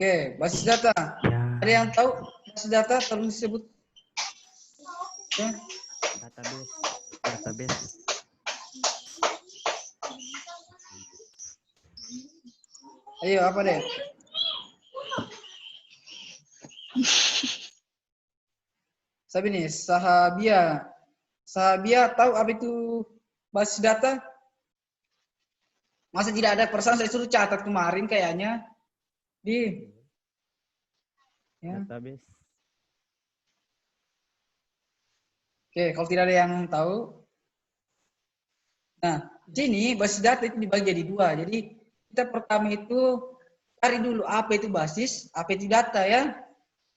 Oke, basis data. Ada yang tahu basis data? Tolong disebut. Ya. Database. Ayo, apa deh? Siapa nih? Sahabia. Sahabia tahu apa itu basis data? Masa tidak ada perasaan saya suruh catat kemarin kayaknya di ya. Database. Oke, kalau tidak ada yang tahu. Nah, di sini basis data itu dibagi jadi dua. Jadi kita pertama itu cari dulu apa itu basis, apa itu data ya.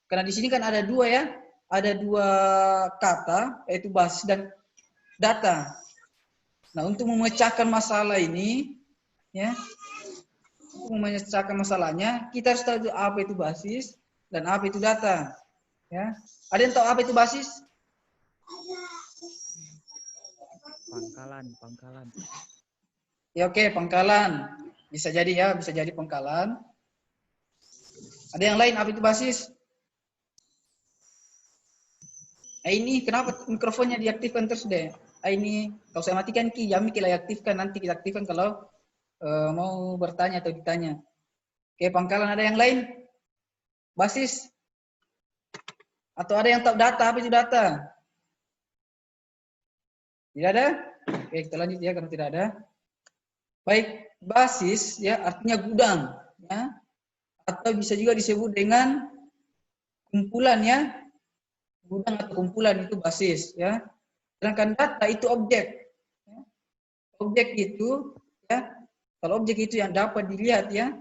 Karena di sini kan ada dua ya. Ada dua kata, yaitu basis dan data. Nah, untuk memecahkan masalah ini, ya, untuk memecahkan masalahnya, kita harus tahu apa itu basis dan apa itu data. Ya, ada yang tahu apa itu basis? Pangkalan. Ya oke, pangkalan. Bisa jadi ya, bisa jadi pangkalan. Ada yang lain apa itu basis? Ini kenapa mikrofonnya diaktifkan terus deh? Ini kalau saya matikan Ki, Yami kita aktifkan, nanti kita aktifkan kalau mau bertanya atau ditanya. Oke, pangkalan ada yang lain? Basis? Atau ada yang tahu data? Apa itu data? Tidak ada? Oke, kita lanjut ya karena tidak ada. Baik, basis ya artinya gudang ya. Atau bisa juga disebut dengan kumpulan ya. Gudang atau kumpulan itu basis ya. Sedangkan data itu objek. Ya. Objek itu ya. Kalau objek itu yang dapat dilihat ya.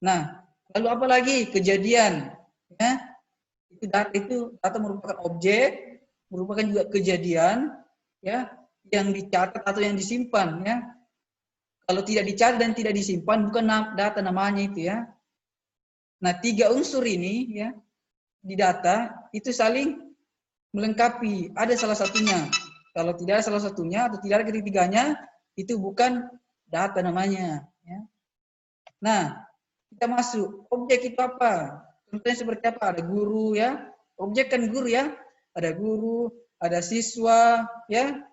Nah, lalu apa lagi? Kejadian ya. Itu data merupakan objek, merupakan juga kejadian ya yang dicatat atau yang disimpan ya. Kalau tidak dicatat dan tidak disimpan bukan data namanya itu ya. Nah, tiga unsur ini ya di data itu saling melengkapi. Ada salah satunya. Kalau tidak ada salah satunya atau tidak ada ketiganya itu bukan data namanya ya. Nah, kita masuk. Objek itu apa? Contohnya seperti apa? Ada guru ya. Objek kan guru ya. Ada guru, ada siswa ya.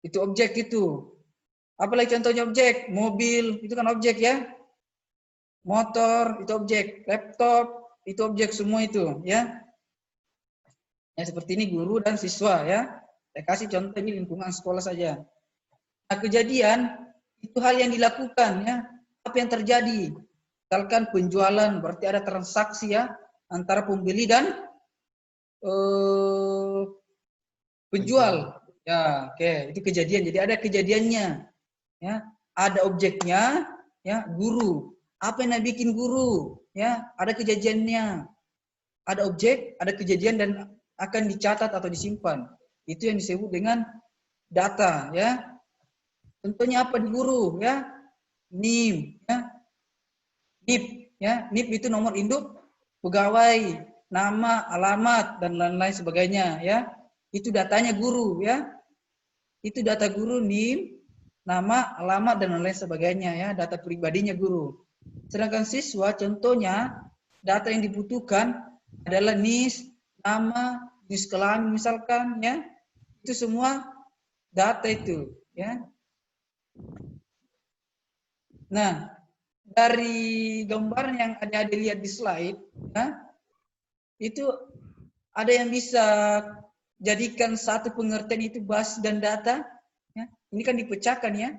Itu objek itu. Apalagi contohnya objek? Mobil, itu kan objek ya. Motor, itu objek. Laptop, itu objek semua itu ya. Ya seperti ini guru dan siswa ya. Saya kasih contoh ini lingkungan sekolah saja. Nah, kejadian itu hal yang dilakukan ya. Apa yang terjadi? Misalkan penjualan, berarti ada transaksi ya antara pembeli dan penjual. Ya, oke, itu kejadian. Jadi ada kejadiannya. Ya, ada objeknya, ya, guru. Apa yang bikin guru? Ya, ada kejadiannya. Ada objek, ada kejadian dan akan dicatat atau disimpan. Itu yang disebut dengan data, ya. Contohnya apa di guru, ya? NIM, ya. NIP, ya. NIP itu nomor induk pegawai, nama, alamat dan lain-lain sebagainya, ya. Itu datanya guru, ya. Itu data guru NIM, nama, alamat dan lain-lain sebagainya, ya. Data pribadinya guru. Sedangkan siswa, contohnya data yang dibutuhkan adalah NIS, nama, NIS kelamin misalkan, ya. Itu semua data itu, ya. Nah, dari gambar yang ada dilihat di slide, ya, itu ada yang bisa jadikan satu pengertian itu basis dan data. Ya. Ini kan dipecahkan ya.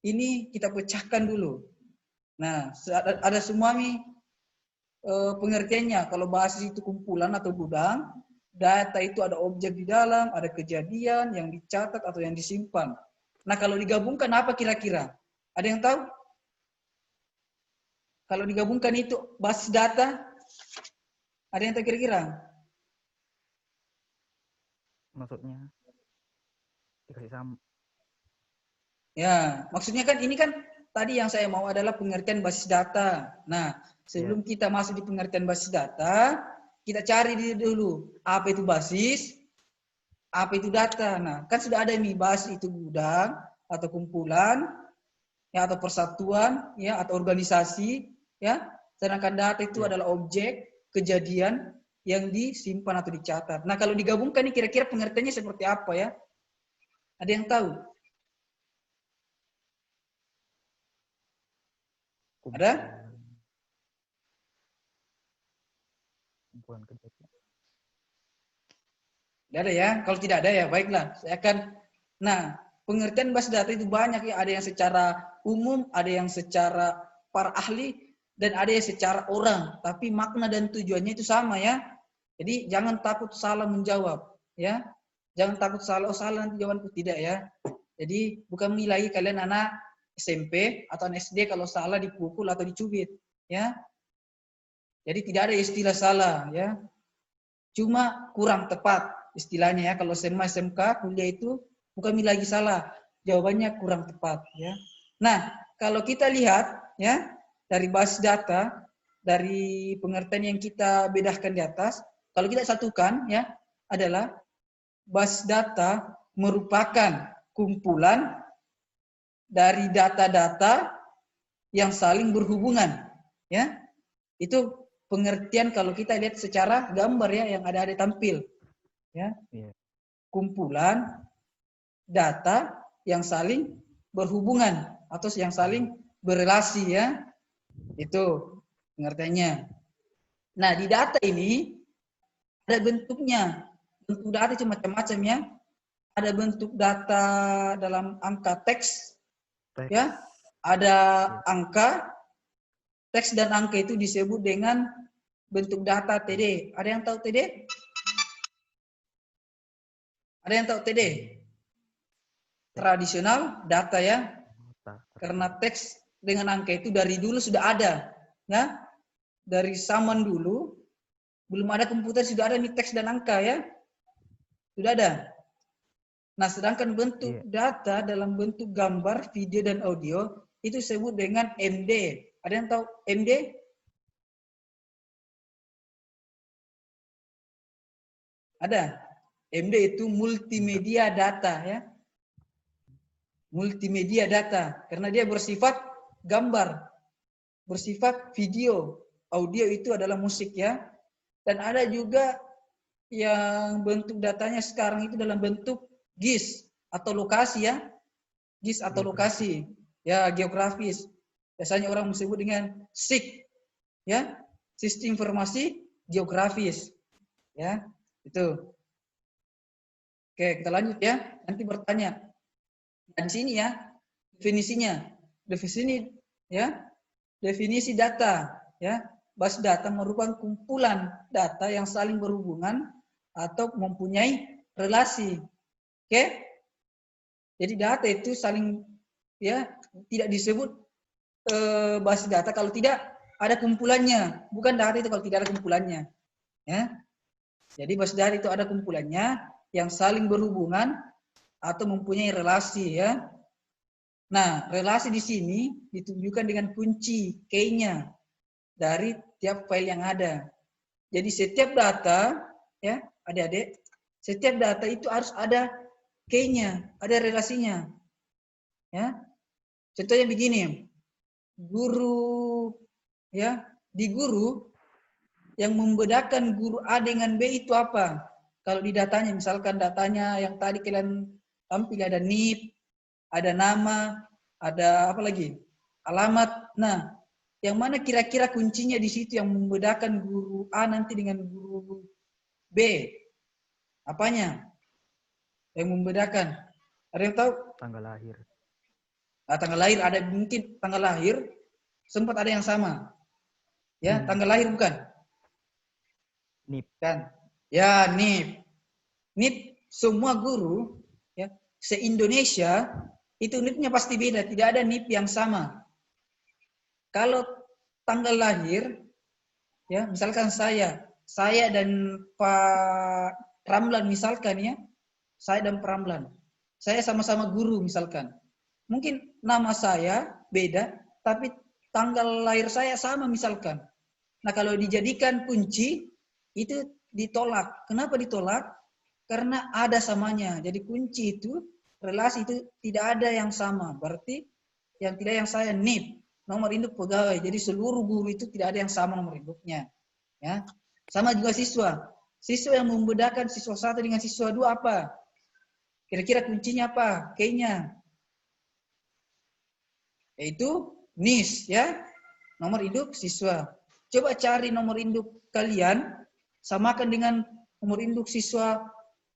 Ini kita pecahkan dulu. Nah, ada semua nih pengertiannya. Kalau basis itu kumpulan atau gudang, data itu ada objek di dalam, ada kejadian yang dicatat atau yang disimpan. Nah, kalau digabungkan apa kira-kira? Ada yang tahu? Kalau digabungkan itu basis data, ada yang tahu kira-kira? Maksudnya dikasih sama. Ya, maksudnya kan ini kan tadi yang saya mau adalah pengertian basis data. Nah, sebelum kita masuk di pengertian basis data, kita cari dulu apa itu basis, apa itu data. Nah, kan sudah ada nih basis itu gudang atau kumpulan, ya, atau persatuan, ya, atau organisasi, ya. Sedangkan data itu adalah objek kejadian yang disimpan atau dicatat. Nah, kalau digabungkan ini kira-kira pengertiannya seperti apa ya? Ada yang tahu? Ada? Kumpulan kejadian. Tidak ada ya? Kalau tidak ada ya baiklah. Saya akan. Nah, pengertian basis data itu banyak ya. Ada yang secara umum, ada yang secara para ahli, dan ada yang secara orang. Tapi makna dan tujuannya itu sama ya. Jadi jangan takut salah menjawab ya. Jangan takut salah, oh salah nanti jawabanku, tidak ya. Jadi bukan lagi kalian anak SMP atau anak SD kalau salah dipukul atau dicubit ya. Jadi tidak ada istilah salah ya. Cuma kurang tepat istilahnya ya. Kalau SMA, SMK, kuliah itu bukan lagi salah. Jawabannya kurang tepat ya. Nah, kalau kita lihat ya dari basis data, dari pengertian yang kita bedakan di atas, kalau kita satukan ya adalah basis data merupakan kumpulan dari data-data yang saling berhubungan ya. Itu pengertian kalau kita lihat secara gambar ya yang ada tampil ya. Kumpulan data yang saling berhubungan atau yang saling berelasi ya. Itu pengertiannya. Nah, di data ini ada bentuknya. Bentuk data itu macam-macam ya. Ada bentuk data dalam angka teks ya. Ada angka, teks dan angka itu disebut dengan bentuk data TD. Ada yang tahu TD? Ada yang tahu TD? Tradisional data ya. Karena teks dengan angka itu dari dulu sudah ada. Ya. Dari zaman dulu belum ada komputer sudah ada nih teks dan angka ya. Sudah ada. Nah, sedangkan bentuk data dalam bentuk gambar, video dan audio itu disebut dengan MD. Ada yang tahu MD? Ada. MD itu multimedia data ya. Multimedia data karena dia bersifat gambar, bersifat video, audio itu adalah musik ya. Dan ada juga yang bentuk datanya sekarang itu dalam bentuk GIS atau lokasi ya. GIS atau lokasi ya, geografis. Biasanya orang disebut dengan SIG ya, sistem informasi geografis ya. Itu. Oke, kita lanjut ya. Nanti bertanya. Nah, di sini ya definisinya. Definisi data ya. Basis data merupakan kumpulan data yang saling berhubungan atau mempunyai relasi. Oke? Jadi data itu saling ya tidak disebut basis data kalau tidak ada kumpulannya. Bukan data itu kalau tidak ada kumpulannya. Ya. Jadi basis data itu ada kumpulannya yang saling berhubungan atau mempunyai relasi ya. Nah, relasi di sini ditunjukkan dengan kunci key-nya dari tiap file yang ada. Jadi setiap data ya, adik-adik, setiap data itu harus ada key-nya, ada relasinya. Ya. Contohnya begini. Guru ya, di guru yang membedakan guru A dengan B itu apa? Kalau di datanya, misalkan datanya yang tadi kalian tampil ada NIP, ada nama, ada apa lagi? Alamat. Nah, yang mana kira-kira kuncinya di situ yang membedakan guru A nanti dengan guru B? Apanya? Yang membedakan? Ada yang tahu? Tanggal lahir. Nah, tanggal lahir ada mungkin tanggal lahir sempat ada yang sama. Ya, tanggal lahir bukan? NIP. Kan? Ya, NIP. NIP semua guru ya, se-Indonesia itu NIP-nya pasti beda, tidak ada NIP yang sama. Kalau tanggal lahir ya, misalkan saya dan Pak Ramlan misalkan ya, saya dan Pak Ramlan. Saya sama-sama guru misalkan. Mungkin nama saya beda, tapi tanggal lahir saya sama misalkan. Nah, kalau dijadikan kunci itu ditolak. Kenapa ditolak? Karena ada samanya. Jadi kunci itu, relasi itu tidak ada yang sama. Berarti yang tidak yang saya NIP, nomor induk pegawai. Jadi seluruh guru itu tidak ada yang sama nomor induknya. Ya. Sama juga siswa. Siswa yang membedakan siswa 1 dengan siswa 2 apa? Kira-kira kuncinya apa? Kayaknya. Yaitu NIS ya. Nomor induk siswa. Coba cari nomor induk kalian, samakan dengan nomor induk siswa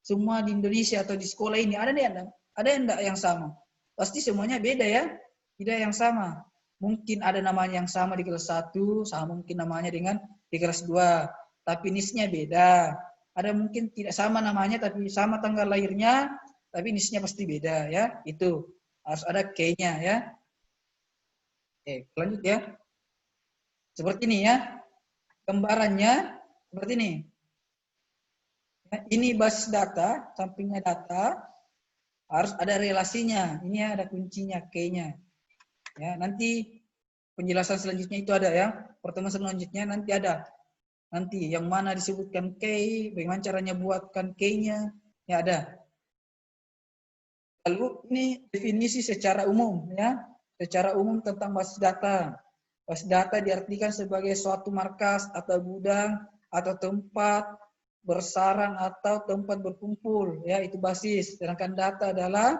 semua di Indonesia atau di sekolah ini. Ada yang enggak yang sama? Pasti semuanya beda ya. Tidak yang sama. Mungkin ada namanya yang sama di kelas 1, sama mungkin namanya dengan di kelas 2. Tapi NIS-nya beda. Ada mungkin tidak sama namanya tapi sama tanggal lahirnya, tapi NIS-nya pasti beda ya. Itu harus ada K-nya ya. Oke, lanjut ya. Seperti ini ya. Gambarannya seperti ini. Ini basis data, sampingnya data, harus ada relasinya. Ini ada kuncinya, K-nya. Ya, nanti penjelasan selanjutnya itu ada ya. Pertemuan selanjutnya nanti ada. Nanti yang mana disebutkan K, bagaimana caranya buatkan K-nya, ya ada. Lalu ini definisi secara umum ya. Secara umum tentang basis data. Basis data diartikan sebagai suatu markas atau gudang atau tempat bersarang atau tempat berkumpul ya, itu basis. Sedangkan data adalah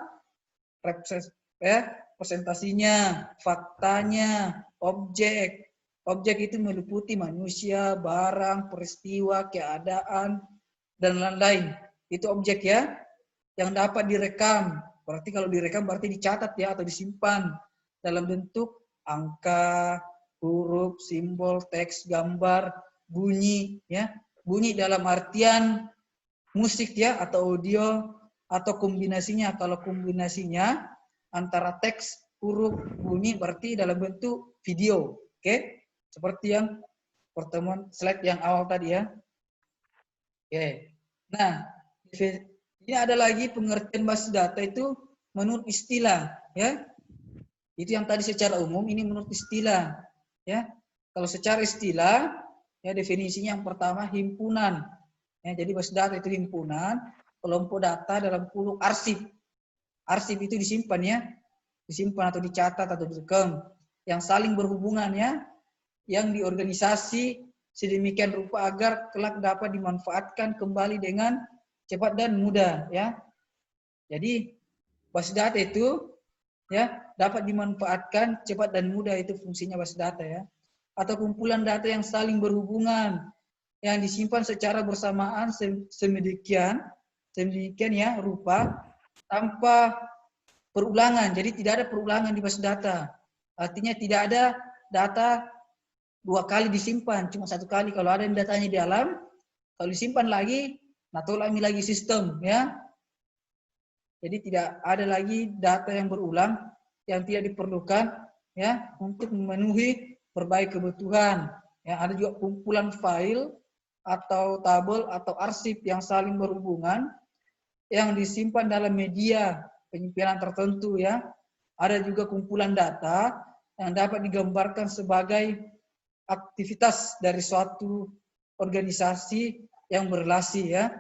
presentasinya, faktanya, objek. Objek itu meliputi manusia, barang, peristiwa, keadaan, dan lain-lain. Itu objek ya, yang dapat direkam. Berarti kalau direkam berarti dicatat ya, atau disimpan dalam bentuk angka, huruf, simbol, teks, gambar, bunyi ya. Bunyi dalam artian musik ya, atau audio, atau kombinasinya. Kalau kombinasinya antara teks, huruf, bunyi berarti dalam bentuk video. Oke? Seperti yang pertemuan slide yang awal tadi ya. Oke. Nah, ini ada lagi pengertian basis data itu menurut istilah ya. Itu yang tadi secara umum, ini menurut istilah ya. Kalau secara istilah ya, definisinya yang pertama himpunan. Ya, jadi basis data itu himpunan kelompok data dalam kurung arsip. Arsip itu disimpan ya, disimpan atau dicatat atau direkam, yang saling berhubungan ya, yang diorganisasi sedemikian rupa agar kelak dapat dimanfaatkan kembali dengan cepat dan mudah ya. Jadi basis data itu ya dapat dimanfaatkan cepat dan mudah, itu fungsinya basis data ya. Atau kumpulan data yang saling berhubungan yang disimpan secara bersamaan sedemikian ya rupa tanpa perulangan. Jadi tidak ada perulangan di basis data. Artinya tidak ada data 2 kali disimpan, cuma 1 kali. Kalau ada yang datanya di dalam, kalau disimpan lagi, nah tolami lagi sistem ya. Jadi tidak ada lagi data yang berulang yang tidak diperlukan ya untuk memenuhi berbagai kebutuhan. Ya, ada juga kumpulan file atau tabel atau arsip yang saling berhubungan yang disimpan dalam media penyimpanan tertentu ya. Ada juga kumpulan data yang dapat digambarkan sebagai aktivitas dari suatu organisasi yang berrelasi ya.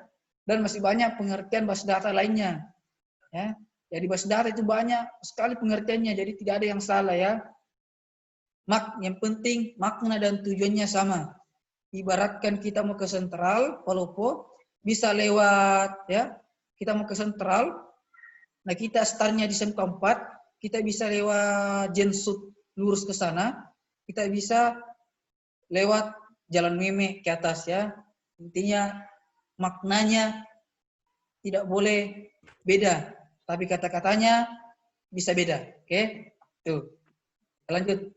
Dan masih banyak pengertian basis data lainnya. Ya. Jadi basis data itu banyak sekali pengertiannya, jadi tidak ada yang salah ya. Yang penting makna dan tujuannya sama. Ibaratkan kita mau ke sentral, Palopo, bisa lewat ya. Kita mau ke sentral, nah kita startnya di SMK 4, kita bisa lewat Jensut lurus ke sana, kita bisa lewat Jalan Meme ke atas ya. Intinya maknanya tidak boleh beda, tapi kata-katanya bisa beda. Oke? Tuh. Lanjut.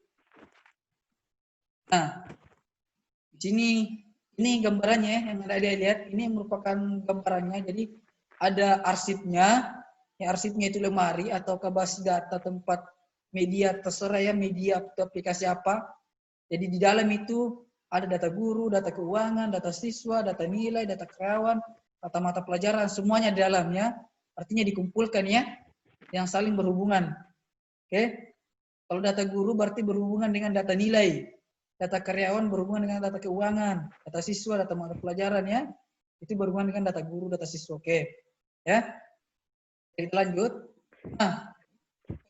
Nah, di sini ini gambarannya yang ada lihat, ini merupakan gambarannya. Jadi ada arsipnya. Ya, arsipnya itu lemari atau basis data tempat media, terserah ya, media atau aplikasi apa. Jadi di dalam itu ada data guru, data keuangan, data siswa, data nilai, data karyawan, data mata pelajaran, semuanya di dalamnya. Artinya dikumpulkan ya, yang saling berhubungan. Oke? Kalau data guru berarti berhubungan dengan data nilai. Data karyawan berhubungan dengan data keuangan. Data siswa, data mata pelajaran ya. Itu berhubungan dengan data guru, data siswa. Oke. Ya. Kita lanjut. Nah,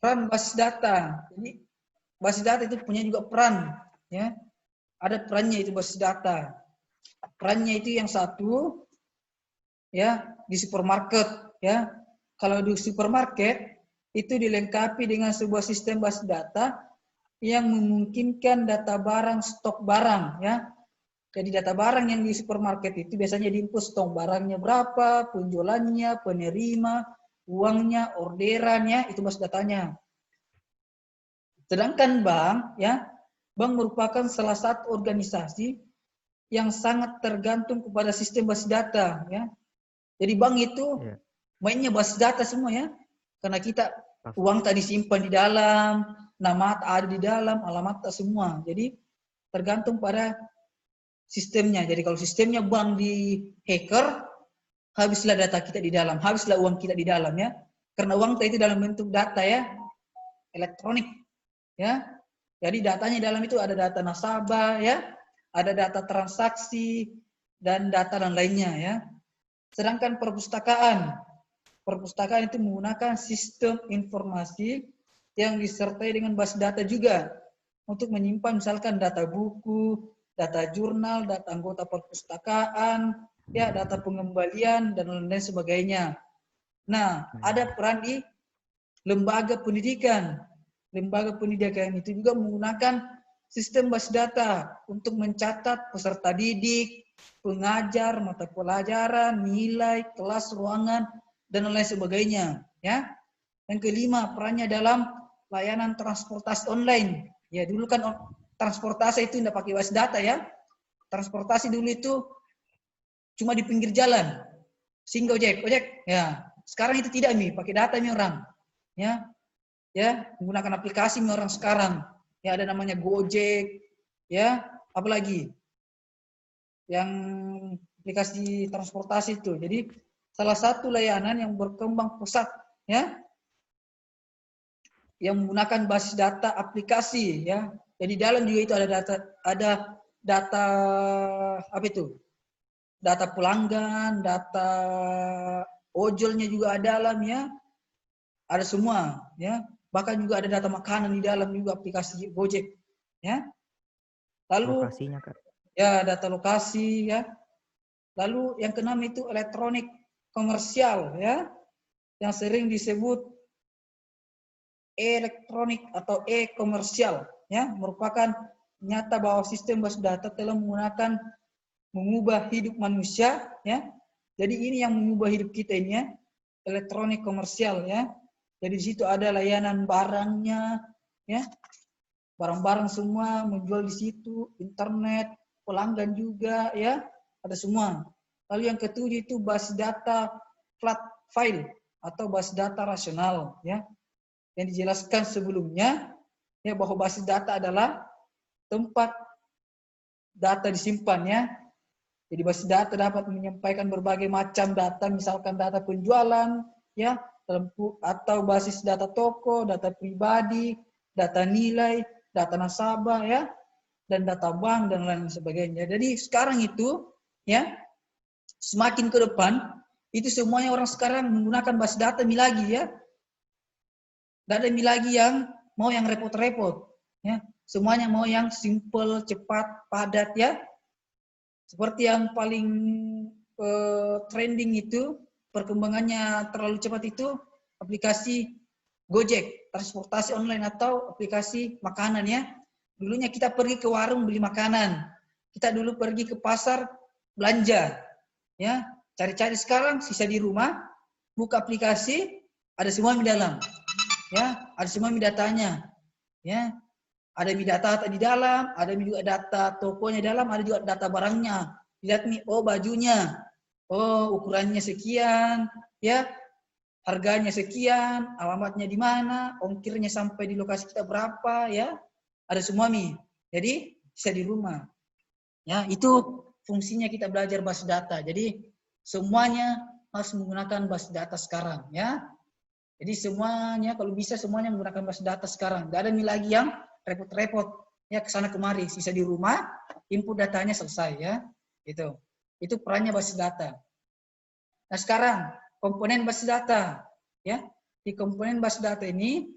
peran basis data. Jadi basis data itu punya juga peran, ya. Ada perannya itu basis data. Perannya itu yang satu, ya, di supermarket, ya. Kalau di supermarket itu dilengkapi dengan sebuah sistem basis data yang memungkinkan data barang, stok barang, ya. Jadi data barang yang di supermarket itu biasanya diinput stok barangnya berapa, penjualannya, penerima, uangnya, orderannya, itu basis datanya. Sedangkan bank, ya, bank merupakan salah satu organisasi yang sangat tergantung kepada sistem basis data, ya. Jadi bank itu Ya, mainnya basis data semua, ya. Karena kita pasti. uang tadi simpan di dalam, nama ada di dalam, alamat semua. Jadi tergantung pada sistemnya. Jadi kalau sistemnya bank di hacker, habislah data kita di dalam, habislah uang kita di dalam, ya. Karena uang itu dalam bentuk data, ya, elektronik, ya. Jadi datanya dalam itu ada data nasabah, ya, ada data transaksi dan data dan lainnya, ya. Sedangkan perpustakaan itu menggunakan sistem informasi yang disertai dengan basis data juga untuk menyimpan misalkan data buku, data jurnal, data anggota perpustakaan, ya, data pengembalian dan lain sebagainya. Nah, ada peran di lembaga pendidikan. Lembaga pendidikan itu juga menggunakan sistem basis data untuk mencatat peserta didik, pengajar, mata pelajaran, nilai, kelas, ruangan, dan lain sebagainya. Ya. Yang kelima, perannya dalam layanan transportasi online. Ya, dulu kan transportasi itu tidak pakai basis data, ya. Transportasi dulu itu cuma di pinggir jalan. Singgah ojek. Ya. Sekarang itu tidak nih, pakai data nih orang. Ya, menggunakan aplikasi nih orang sekarang. Ya, ada namanya Gojek, ya, apalagi yang aplikasi transportasi itu. Jadi salah satu layanan yang berkembang pesat, ya, yang menggunakan basis data aplikasi, ya. Jadi dalam juga itu ada data apa itu? Data pelanggan, data ojolnya juga ada dalam, ya. Ada semua, ya. Bahkan juga ada data makanan di dalam juga aplikasi Gojek, ya. Lalu Lokasinya, Kak. ya data lokasi, ya. Lalu yang keenam itu elektronik komersial, ya, yang sering disebut elektronik atau e-komersial, ya, merupakan nyata bahwa sistem basis data telah mengubah hidup manusia, ya. Jadi ini yang mengubah hidup kita ini, ya, elektronik komersial, ya. Jadi di situ ada layanan barangnya, ya, barang-barang semua menjual di situ, internet, pelanggan juga, ya, ada semua. Lalu yang ketujuh itu basis data flat file atau basis data rasional, ya, yang dijelaskan sebelumnya, ya, bahwa basis data adalah tempat data disimpan, ya. Jadi basis data dapat menyampaikan berbagai macam data, misalkan data penjualan, ya, atau basis data toko, data pribadi, data nilai, data nasabah, ya, dan data bank dan lain sebagainya. Jadi sekarang itu, ya, semakin ke depan itu semuanya orang sekarang menggunakan basis data lagi, ya. Tidak ada lagi yang mau yang repot-repot, ya. Semuanya mau yang simple, cepat, padat, ya. Seperti yang paling trending itu, perkembangannya terlalu cepat itu aplikasi Gojek, transportasi online atau aplikasi makanan, ya. Dulunya kita pergi ke warung beli makanan. Kita dulu pergi ke pasar belanja, ya. Cari-cari, sekarang sisa di rumah, buka aplikasi, ada semua di dalam. Ya, ada semua datanya. Ya. Ada data di dalam, ada juga data tokonya dalam, ada juga data barangnya. Lihat nih, oh bajunya, oh ukurannya sekian, ya, harganya sekian, alamatnya di mana, ongkirnya sampai di lokasi kita berapa, ya, ada semua nih. Jadi bisa di rumah. Ya, itu fungsinya kita belajar basis data. Jadi semuanya harus menggunakan basis data sekarang, ya. Jadi semuanya kalau bisa semuanya menggunakan basis data sekarang. Tidak ada lagi yang repot-repot, ya, kesana kemari, sisa di rumah, input datanya selesai, ya. Itu perannya basis data. Nah sekarang komponen basis data, ya. Di komponen basis data ini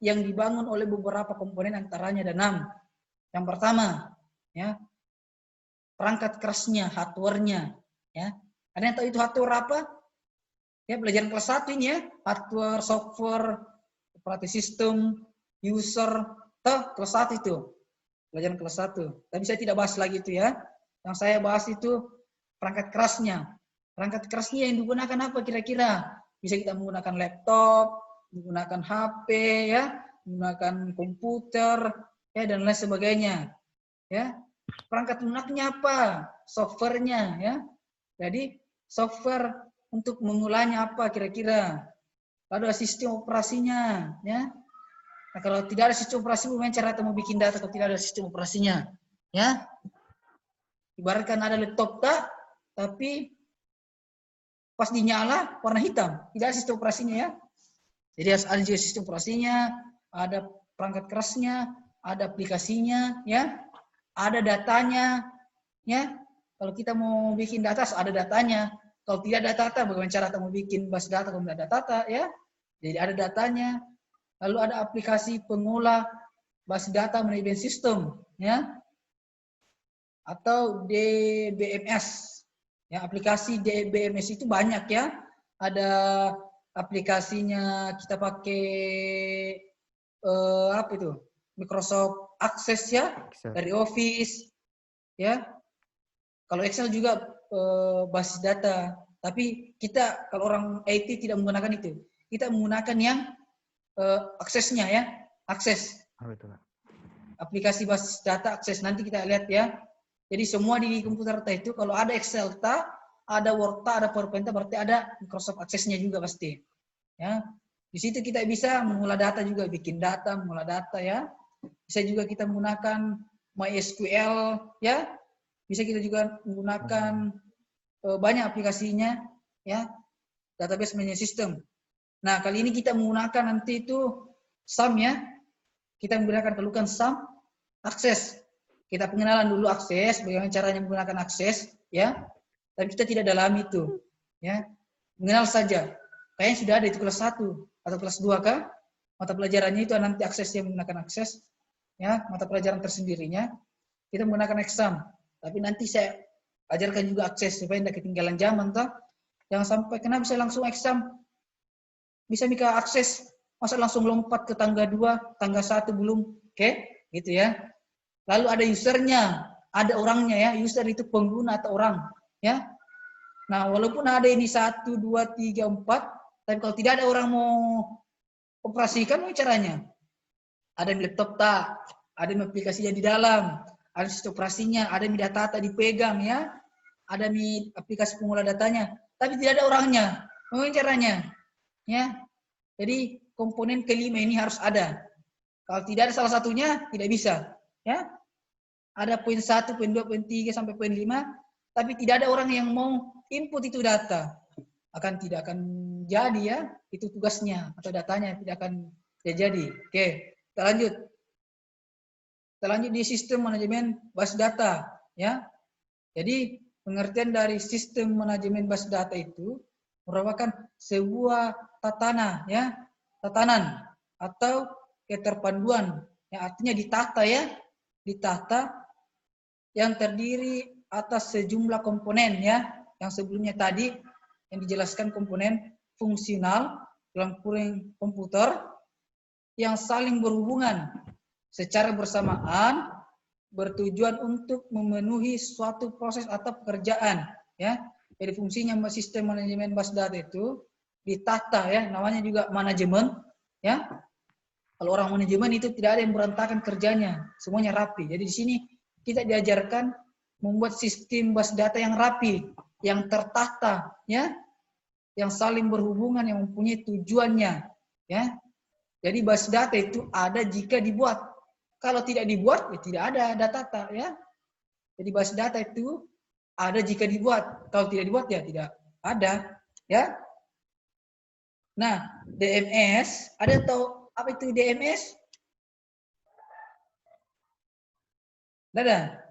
yang dibangun oleh beberapa komponen, antaranya ada 6. Yang pertama, ya, perangkat kerasnya, hardware-nya, ya. Ada yang tahu itu hardware apa? Ya, pelajaran kelas 1 ini ya, hardware, software, operating system, user, kelas 1 itu. Pelajaran kelas 1. Tapi saya tidak bahas lagi itu ya. Yang saya bahas itu perangkat kerasnya. Perangkat kerasnya yang digunakan apa kira-kira? Bisa kita menggunakan laptop, menggunakan HP, ya, menggunakan komputer, ya, dan lain sebagainya. Ya, perangkat lunaknya apa? Softwarenya, ya. Jadi software untuk mengulangnya apa kira-kira? Lalu ada sistem operasinya, ya. Nah, kalau tidak ada sistem operasi, bagaimana cara mau bikin data kalau tidak ada sistem operasinya, ya? Ibaratkan ada laptop tapi pas dinyala warna hitam, tidak ada sistem operasinya ya. Jadi harus ada juga sistem operasinya, ada perangkat kerasnya, ada aplikasinya, ya, ada datanya, ya. Kalau kita mau bikin data, ada datanya. Kalau tidak ada data, bagaimana cara kita mau bikin base data kalau tidak ada data, ya? Jadi ada datanya. Lalu ada aplikasi pengolah base data management system, ya, atau DBMS. Ya, aplikasi DBMS itu banyak ya. Ada aplikasinya kita pakai apa itu? Microsoft Access ya, dari Office, ya. Kalau Excel juga basis data. Tapi kita kalau orang IT tidak menggunakan itu. Kita menggunakan yang aksesnya ya, akses. Aplikasi basis data akses, nanti kita lihat ya. Jadi semua di komputer itu kalau ada Excel ada Word ada PowerPoint berarti ada Microsoft Access-nya juga pasti. Ya. Di situ kita bisa mengolah data juga, bikin data, mengolah data ya. Bisa juga kita menggunakan MySQL ya. Bisa kita juga menggunakan banyak aplikasinya ya. Database management system. Nah, kali ini kita menggunakan nanti itu SAM ya. Kita menggunakan kelukan SAM akses. Kita pengenalan dulu akses, bagaimana caranya menggunakan akses, ya. Tapi kita tidak dalam itu, ya. Mengenal saja. Kayaknya sudah ada itu kelas 1 atau kelas 2 kah? Mata pelajarannya itu nanti aksesnya menggunakan akses, ya. Mata pelajaran tersendirinya. Kita menggunakan exam. Tapi nanti saya ajarkan juga akses supaya tidak ketinggalan zaman, toh. Jangan sampai kena bisa langsung exam. Bisa mika akses, masa langsung lompat ke tangga 2, tangga 1 belum, oke? Gitu ya. Lalu ada usernya, ada orangnya ya. User itu pengguna atau orang, ya. Nah, walaupun ada ini 1, 2, 3, 4, tapi kalau tidak ada orang mau operasikan, mau caranya? Ada laptop ada aplikasinya di dalam, ada sistem operasinya, ada data dipegang ya, ada aplikasi pengolah datanya, tapi tidak ada orangnya. Mau caranya? Ya. Jadi komponen kelima ini harus ada. Kalau tidak ada salah satunya, tidak bisa. Ya, ada poin 1, poin 2, poin 3 sampai poin 5, tapi tidak ada orang yang mau input itu data, tidak akan jadi ya, itu tugasnya atau datanya tidak akan jadi. Oke, kita lanjut. Kita lanjut di sistem manajemen base data ya. Jadi pengertian dari sistem manajemen base data itu merupakan sebuah tatanan ya, tatanan atau keterpaduan yang artinya ditata ya. Ditata yang terdiri atas sejumlah komponen ya, yang sebelumnya tadi yang dijelaskan komponen fungsional dalam kurung komputer yang saling berhubungan secara bersamaan bertujuan untuk memenuhi suatu proses atau pekerjaan ya. Jadi fungsinya sistem manajemen base data itu ditata ya, namanya juga manajemen ya. Kalau orang manajemen itu tidak ada yang berantakan kerjanya, semuanya rapi. Jadi di sini kita diajarkan membuat sistem base data yang rapi, yang tertata, ya, yang saling berhubungan, yang mempunyai tujuannya, ya. Jadi base data itu ada jika dibuat. Kalau tidak dibuat, ya tidak ada data, ya. Jadi base data itu ada jika dibuat. Kalau tidak dibuat, ya tidak ada, ya. Nah, DMS, ada tahu apa itu DMS? Ada?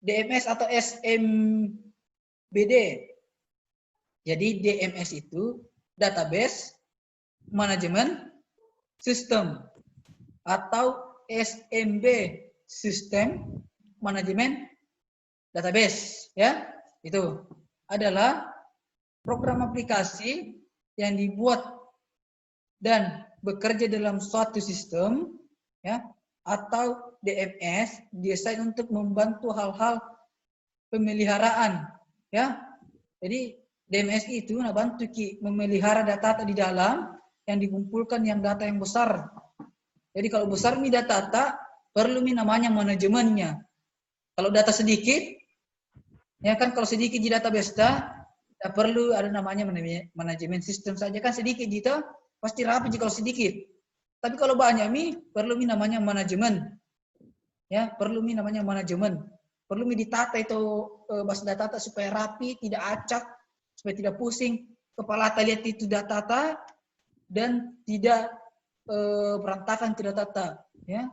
DMS atau SMBD. Jadi DMS itu database management System atau SMB, Sistem Manajemen Database, ya. Itu adalah program aplikasi yang dibuat dan bekerja dalam suatu sistem, ya, atau DMS, desain untuk membantu hal-hal pemeliharaan, ya. Jadi DMS itu bantu memelihara data di dalam yang dikumpulkan yang data yang besar. Jadi kalau besar data perlu namanya manajemennya. Kalau data sedikit, ya kan, kalau sedikit di database tidak perlu ada namanya manajemen sistem saja kan, sedikit gitu pasti rapi kalau sedikit. Tapi kalau banyak perlu namanya manajemen. Ya, perlu namanya manajemen. Perlu ditata itu bas data supaya rapi, tidak acak, supaya tidak pusing. Kepala lihat itu data dan tidak berantakan tidak data, ya.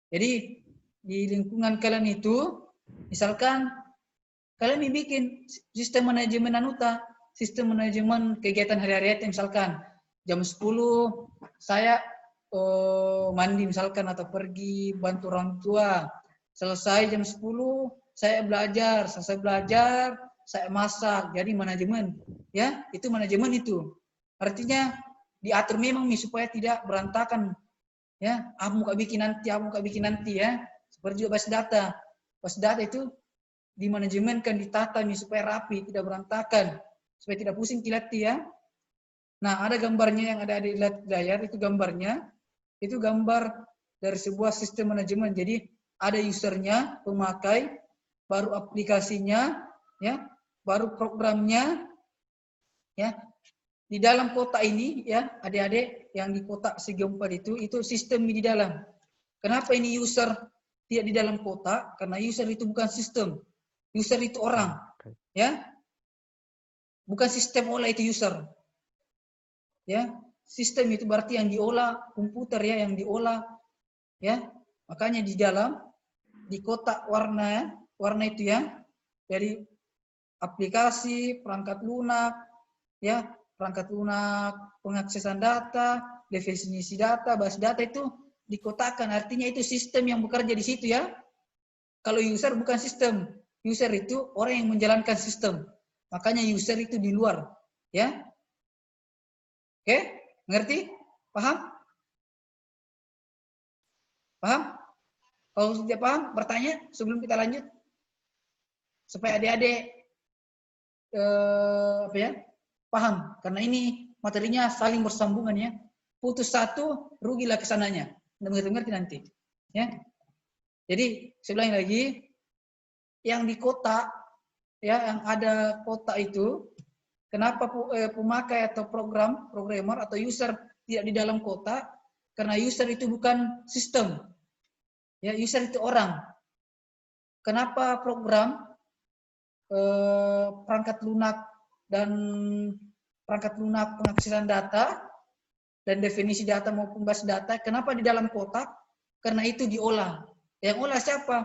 Jadi di lingkungan kalian itu, misalkan kalian bikin sistem manajemen sistem manajemen kegiatan hari-hari, misalkan jam 10 saya mandi misalkan atau pergi bantu orang tua. Selesai jam 10 saya belajar, selesai belajar saya masak. Jadi manajemen, ya, itu manajemen itu. Artinya diatur memang supaya tidak berantakan, ya. Aku mau bikin nanti, ya. Seperti juga bas data. Bas data itu dimanajemenkan, ditata supaya rapi, tidak berantakan, supaya tidak pusing kilati, ya. Nah, ada gambarnya yang ada di layar, itu gambarnya. Itu gambar dari sebuah sistem manajemen. Jadi ada usernya, pemakai, baru aplikasinya, ya, baru programnya, ya. Di dalam kotak ini, ya, adik-adik yang di kotak segi 4 itu sistem di dalam. Kenapa ini user tidak di dalam kotak? Karena user itu bukan sistem. User itu orang, ya. Bukan sistem olah itu user. Ya, sistem itu berarti yang diolah komputer, ya, yang diolah, ya. Makanya di dalam di kotak warna itu, ya, dari aplikasi, perangkat lunak, ya, perangkat lunak, pengaksesan data, definisi data, bas data itu dikotakkan. Artinya itu sistem yang bekerja di situ, ya. Kalau user bukan sistem. User itu orang yang menjalankan sistem. Makanya user itu di luar, ya. Oke, ngerti? Paham? Paham? Kalau tidak paham, bertanya sebelum kita lanjut. Supaya adik-adik paham. Karena ini materinya saling bersambungan, ya. Putus satu, rugilah kesananya. Ngerti nanti. Ya. Jadi, saya ulangi lagi. Yang di kotak, ya, yang ada kotak itu, kenapa pemakai atau programmer atau user tidak di dalam kotak? Karena user itu bukan sistem. Ya, user itu orang. Kenapa program, perangkat lunak dan perangkat lunak pengaksesan data dan definisi data maupun bas data, kenapa di dalam kotak? Karena itu diolah. Yang olah siapa?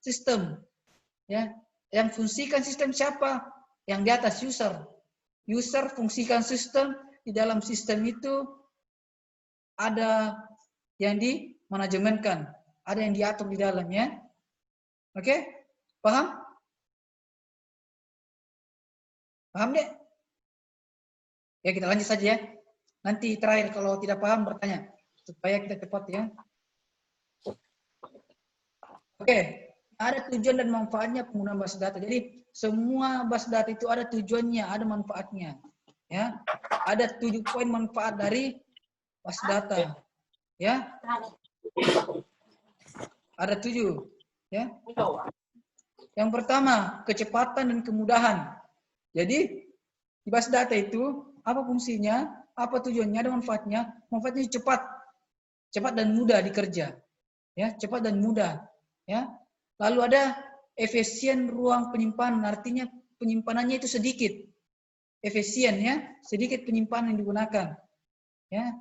Sistem. Ya, yang fungsikan sistem siapa? Yang di atas user. User fungsikan sistem, di dalam sistem itu ada yang dimanajemenkan, ada yang diatur di dalamnya. Oke? Paham? Paham, Dek? Ya, kita lanjut saja, ya. Nanti terakhir kalau tidak paham bertanya supaya kita cepat, ya. Oke, ada tujuan dan manfaatnya penggunaan bas data. Jadi semua bas data itu ada tujuannya, ada manfaatnya, ya. Ada 7 poin manfaat dari bas data, ya. Ada 7, ya. Yang pertama, kecepatan dan kemudahan. Jadi di bas data itu apa fungsinya, apa tujuannya, ada manfaatnya. Manfaatnya cepat dan mudah dikerja, ya, cepat dan mudah, ya. Lalu ada efisien ruang penyimpanan, artinya penyimpanannya itu sedikit, efisien, ya, sedikit penyimpanan yang digunakan, ya.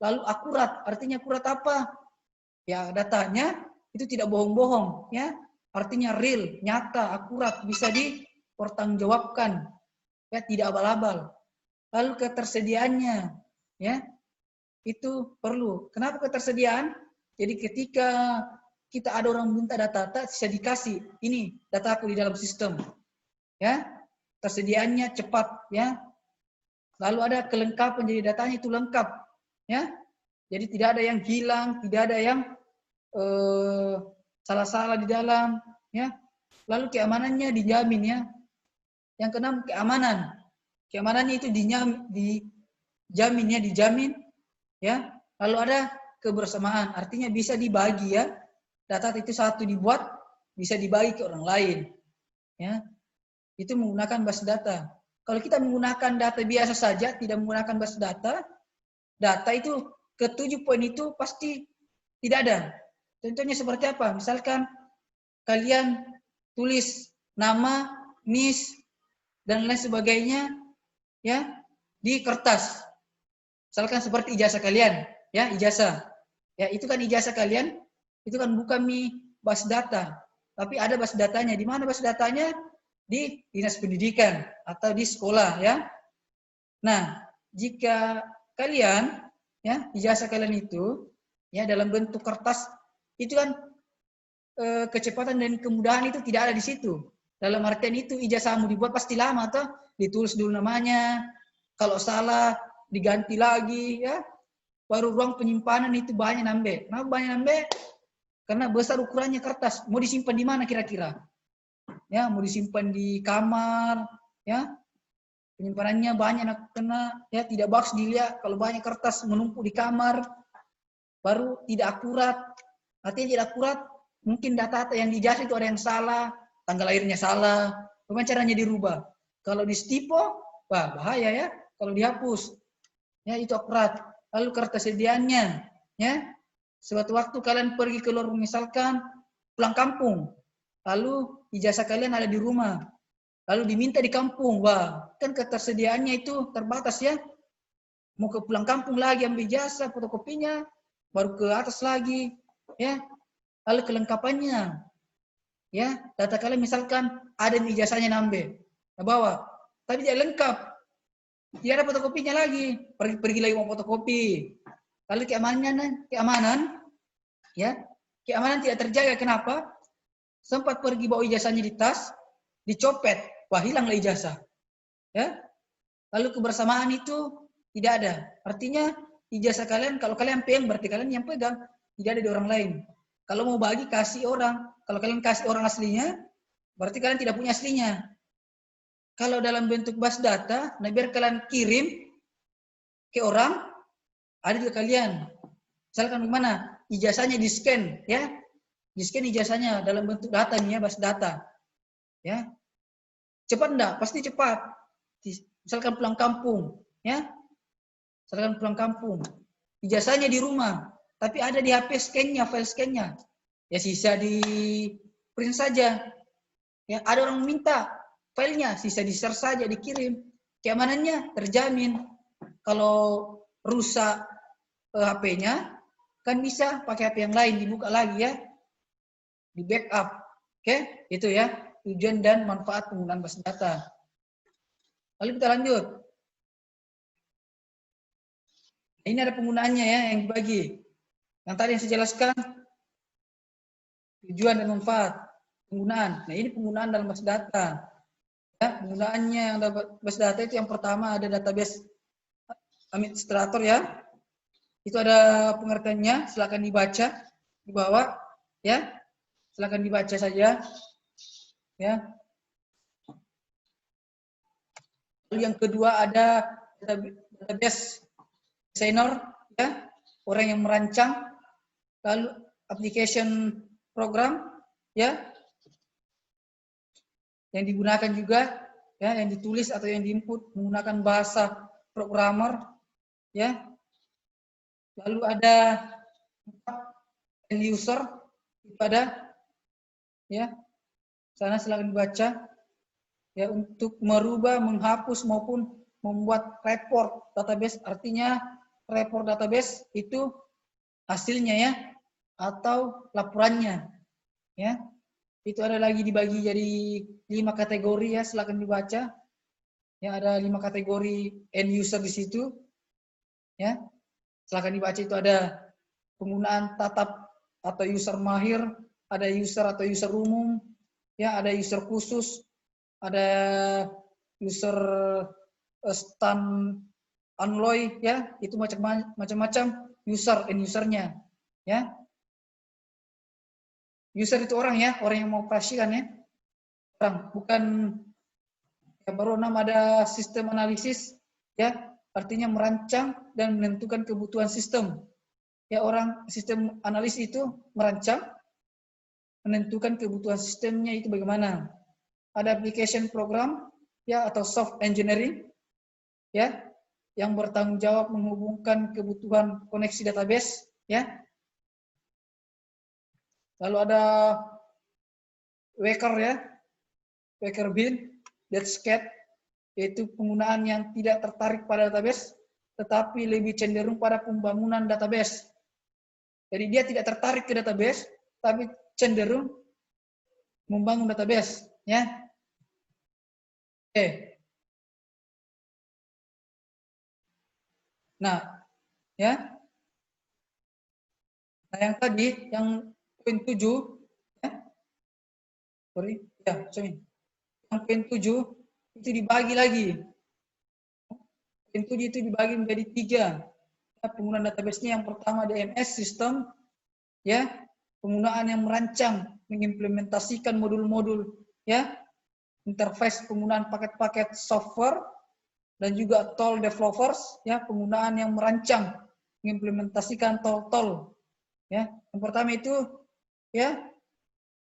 Lalu akurat, artinya akurat apa? Ya, datanya itu tidak bohong-bohong, ya, artinya real, nyata, akurat, bisa dipertanggungjawabkan, ya, tidak abal-abal. Lalu ketersediaannya, ya, itu perlu. Kenapa ketersediaan? Jadi ketika kita ada orang minta data, bisa dikasih ini dataku di dalam sistem, ya tersediaannya cepat, ya. Lalu ada kelengkapan, jadi datanya itu lengkap, ya. Jadi tidak ada yang hilang, tidak ada yang salah-salah di dalam, ya. Lalu keamanannya dijamin, ya. Yang keenam keamanan, keamanannya itu dijamin, ya. Lalu ada kebersamaan, artinya bisa dibagi, ya. Data itu satu dibuat, bisa dibagi ke orang lain, ya. Itu menggunakan basis data. Kalau kita menggunakan data biasa saja, tidak menggunakan basis data, data itu ke-7 poin itu pasti tidak ada. Contohnya seperti apa? Misalkan kalian tulis nama, NIS, dan lain sebagainya, ya, di kertas. Misalkan seperti ijazah kalian, ya, ijazah. Ya, itu kan ijazah kalian, itu kan bukan basis data, tapi ada basis datanya. Di mana basis datanya? Di dinas pendidikan atau di sekolah, ya. Nah, jika kalian, ya, ijazah kalian itu, ya, dalam bentuk kertas, itu kan kecepatan dan kemudahan itu tidak ada di situ. Dalam artian itu ijazahmu dibuat pasti lama, atau ditulis dulu namanya, kalau salah diganti lagi, ya. Baru ruang penyimpanan itu banyak nambah. Kenapa banyak nambah? Karena besar ukurannya kertas. Mau disimpan di mana kira-kira? Ya, mau disimpan di kamar, ya. Penyimpanannya banyak kena, ya, tidak bagus dilihat kalau banyak kertas menumpuk di kamar. Baru tidak akurat. Artinya tidak akurat, mungkin data yang dijasa itu ada yang salah, tanggal lahirnya salah, bagaimana caranya dirubah. Kalau di stipo, wah bahaya, ya. Kalau dihapus, ya, itu akurat. Lalu ketersediaannya, ya. Suatu waktu kalian pergi keluar, misalkan pulang kampung, lalu ijazah kalian ada di rumah, lalu diminta di kampung, wah, kan ketersediaannya itu terbatas, ya. Mau ke pulang kampung lagi ambil ijazah, fotokopinya, baru ke atas lagi, ya. Lalu kelengkapannya, ya, data kalian misalkan ada ijazahnya nambah, bawa, tapi tidak lengkap, tidak ada fotokopinya lagi, pergi lagi mau fotokopi. Lalu keamanan, ya, keamanan tidak terjaga. Kenapa? Sempat pergi bawa ijazahnya di tas, dicopet, wah hilanglah ijazah, ya. Lalu kebersamaan itu tidak ada. Artinya ijazah kalian, kalau kalian pegang berarti kalian yang pegang, tidak ada di orang lain. Kalau mau bagi kasih orang, kalau kalian kasih orang aslinya, berarti kalian tidak punya aslinya. Kalau dalam bentuk basis data, nah biar kalian kirim ke orang, ada juga kalian. Misalkan bagaimana? Ijazahnya di-scan, ya. Di-scan ijazahnya dalam bentuk data nih, ya, basis data. Ya. Cepat enggak? Pasti cepat. Misalkan pulang kampung, ya. Misalkan pulang kampung. Ijazahnya di rumah, tapi ada di HP scan-nya, file scan-nya. Ya sisa di print saja. Ya, ada orang minta filenya, sisa di-share saja, dikirim. Keamanannya terjamin. Kalau rusak HP-nya, kan bisa pakai HP yang lain, dibuka lagi, ya. Di backup. Oke, itu, ya. Tujuan dan manfaat penggunaan basis data. Lalu kita lanjut. Ini ada penggunaannya, ya, yang dibagi. Yang tadi yang saya jelaskan, tujuan dan manfaat penggunaan. Nah, ini penggunaan dalam basis data. Ya, penggunaannya yang dalam basis data itu yang pertama ada database administrator, ya. Itu ada pengertiannya, silakan dibaca di bawah, ya. Silakan dibaca saja, ya. Lalu yang kedua ada database designer, ya, orang yang merancang. Lalu application program, ya, yang digunakan juga, ya, yang ditulis atau yang diinput menggunakan bahasa programmer, ya. Lalu ada end user, itu ada, ya. Sana silakan dibaca, ya, untuk merubah, menghapus maupun membuat report database. Artinya report database itu hasilnya, ya, atau laporannya, ya. Itu ada lagi dibagi jadi 5 kategori, ya, silakan dibaca. Ya, ada 5 kategori end user di situ, ya. Silahkan dibaca, itu ada penggunaan tatap atau user mahir, ada user atau user umum, ya, ada user khusus, ada user stan unloy, ya, itu macam-macam user and usernya, ya. User itu orang, ya, orang yang mengoperasikan, ya, orang, bukan ya, baru nama ada sistem analisis, ya, artinya merancang dan menentukan kebutuhan sistem. Ya, orang sistem analis itu merancang, menentukan kebutuhan sistemnya itu bagaimana. Ada application program, ya, atau soft engineering, ya, yang bertanggung jawab menghubungkan kebutuhan koneksi database, ya. Lalu ada Waker, ya, Waker bin, Deadscat, yaitu penggunaan yang tidak tertarik pada database, tetapi lebih cenderung pada pembangunan database. Jadi dia tidak tertarik ke database, tapi cenderung membangun database, ya. Oke. Nah, ya. Nah, yang tadi, yang poin 7, ya. Sorry, ya, sorry. Yang poin 7 itu dibagi lagi. Poin 7 itu dibagi menjadi 3. Ya, penggunaan database-nya yang pertama DMS sistem, ya, penggunaan yang merancang, mengimplementasikan modul-modul, ya, interface penggunaan paket-paket software, dan juga tool developers, ya, penggunaan yang merancang, mengimplementasikan tool-tool, ya. Yang pertama itu, ya,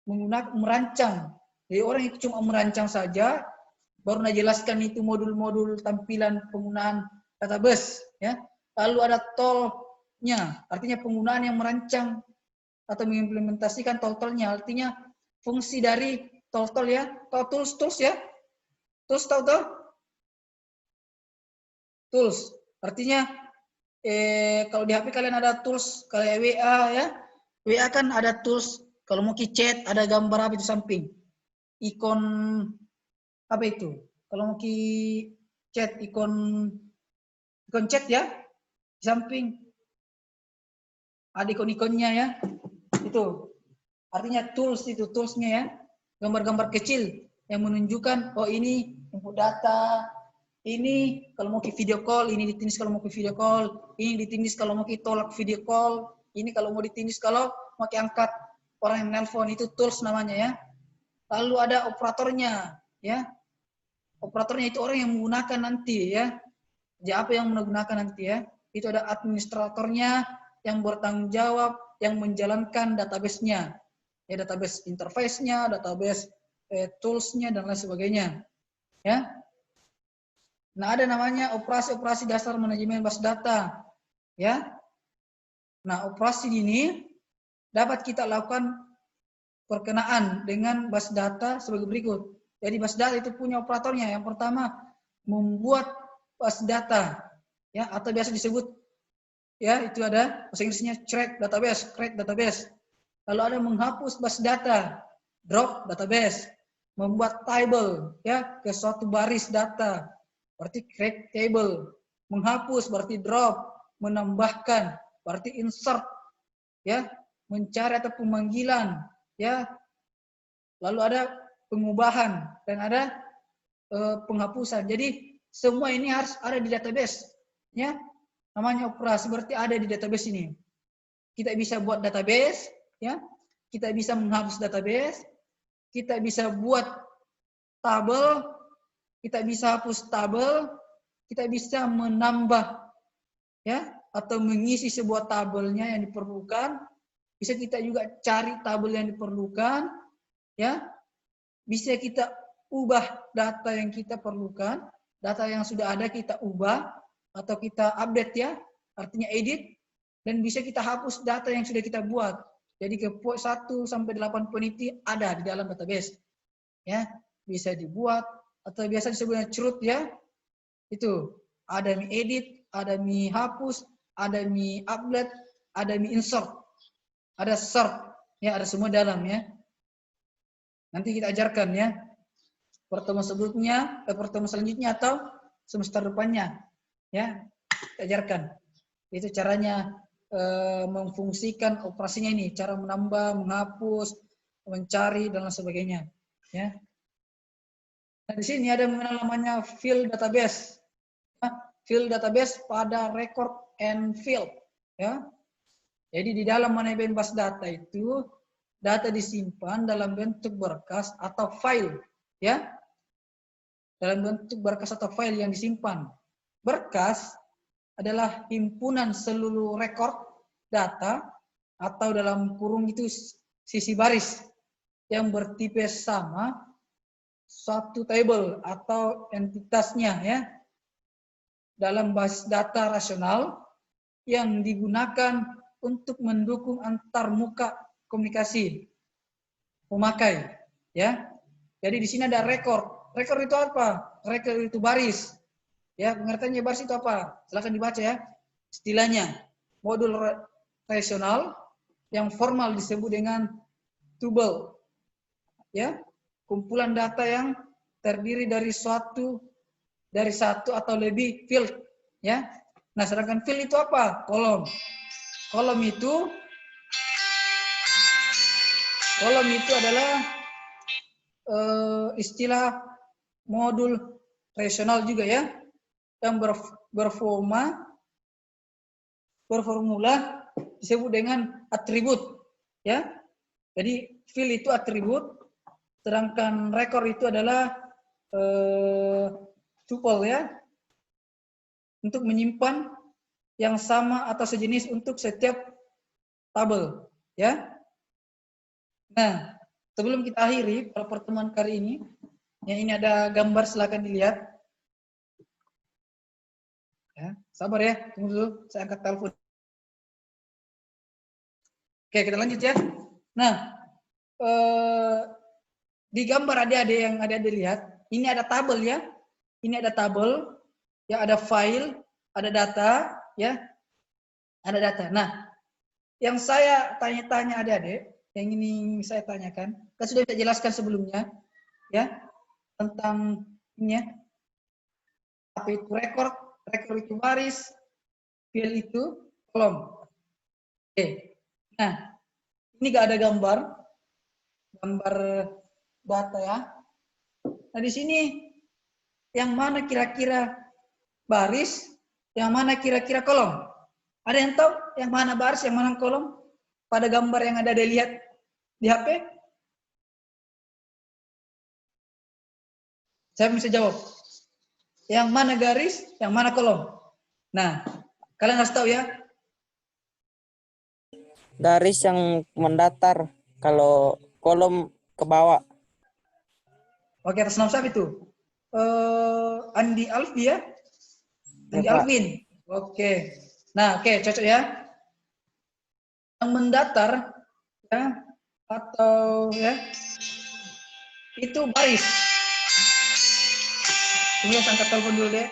menggunakan merancang. Jadi orang itu cuma merancang saja, baru jelaskan itu modul-modul tampilan penggunaan database, ya. Lalu ada tool-nya, artinya penggunaan yang merancang atau mengimplementasikan tool-toolnya, artinya fungsi dari tool-tool, ya, atau tools, ya. Tools, tahu? Tools, artinya kalau di HP kalian ada tools kayak WA, ya. WA kan ada tools, kalau mau chat ada gambar apa itu samping. Ikon apa itu? Kalau mau chat ikon chat, ya, di samping ada ikon-ikonnya, ya. Itu artinya tools, itu toolsnya, ya. Gambar-gambar kecil yang menunjukkan, oh ini input data, ini kalau mau ke video call, ini ditindis kalau mau ke video call, ini ditindis kalau mau tolak video call, ini kalau mau ditindis kalau mau angkat orang yang nelpon, itu tools namanya, ya. Lalu ada operatornya, ya. Operatornya itu orang yang menggunakan nanti, ya. Jadi apa yang menggunakan nanti, ya. Itu ada administratornya yang bertanggung jawab, yang menjalankan database-nya. Ya, database interface-nya, database tools-nya, dan lain sebagainya, ya. Nah, ada namanya operasi-operasi dasar manajemen basis data, ya. Nah, operasi ini dapat kita lakukan perkenaan dengan basis data sebagai berikut. Jadi basis data itu punya operatornya. Yang pertama, membuat basis data, ya, atau biasa disebut, ya, itu ada bahasa Inggrisnya create database. Lalu ada menghapus basis data, drop database, membuat table, ya, ke suatu baris data, berarti create table, menghapus berarti drop, menambahkan berarti insert, ya, mencari atau pemanggilan, ya. Lalu ada pengubahan dan ada penghapusan. Jadi semua ini harus ada di database, ya. Namanya operasi berarti ada di database ini. Kita bisa buat database, ya. Kita bisa menghapus database, kita bisa buat tabel, kita bisa hapus tabel, kita bisa menambah, ya, atau mengisi sebuah tabelnya yang diperlukan. Bisa kita juga cari tabel yang diperlukan, ya. Bisa kita ubah data yang kita perlukan, data yang sudah ada kita ubah atau kita update, ya, artinya edit, dan bisa kita hapus data yang sudah kita buat. Jadi ke 1 sampai 8 poin itu ada di dalam database, ya. Bisa dibuat atau biasa disebutnya chroot, ya. Itu ada mi edit, ada mi hapus, ada mi update, ada mi insert, ada sort, ya, ada semua dalam, ya. Nanti kita ajarkan, ya, pertemuan selanjutnya atau semester depannya, ya, kita ajarkan. Itu caranya memfungsikan operasinya ini, cara menambah, menghapus, mencari dan lain sebagainya. Ya. Nah, di sini ada mengenal namanya field database. Field database pada record and field. Ya. Jadi di dalam manajemen bus data itu data disimpan dalam bentuk berkas atau file, ya. Dalam bentuk berkas atau file yang disimpan. Berkas adalah himpunan seluruh rekor data atau dalam kurung itu sisi baris yang bertipe sama suatu table atau entitasnya, ya, dalam basis data rasional yang digunakan untuk mendukung antar muka komunikasi pemakai, ya. Jadi di sini ada rekor. Rekor itu apa? Rekor itu baris. Ya, pengertiannya baris itu apa? Silakan dibaca ya. Istilahnya modul rasional yang formal disebut dengan tuple. Ya, kumpulan data yang terdiri dari satu atau lebih field, ya. Nah, sedangkan field itu apa? Kolom. Kolom itu adalah istilah modul rasional juga, ya, yang berformula disebut dengan atribut, ya. Jadi field itu atribut, sedangkan rekor itu adalah tuple, ya, untuk menyimpan yang sama atau sejenis untuk setiap tabel, ya. Nah, sebelum kita akhiri pada pertemuan kali ini, ya, ini ada gambar, silakan dilihat. Ya, sabar ya, tunggu dulu, saya angkat telepon. Oke, kita lanjut ya. Nah, di gambar adik-adik yang adik-adik lihat, ini ada tabel, ya. Ini ada tabel, ya, ada file, ada data, ya. Ada data. Nah, yang saya tanya-tanya adik-adik, yang ini saya tanyakan, kan sudah saya jelaskan sebelumnya, ya, tentang ini, ya. Apa itu rekor itu baris, field itu kolom. Oke. Nah, ini gak ada gambar data, ya. Nah, di sini yang mana kira-kira baris, yang mana kira-kira kolom? Ada yang tahu yang mana baris, yang mana kolom? Pada gambar yang ada dilihat di HP? Saya bisa jawab. Yang mana garis, yang mana kolom? Nah, kalian harus tahu, ya. Garis yang mendatar, kalau kolom ke bawah. Oke, atas nama siapa itu? Andi Alfi, ya? Andi Pak. Alvin. Oke. Nah, oke, cocok, ya. Yang mendatar, ya, atau, ya, itu baris. Ini angkat telepon dulu deh.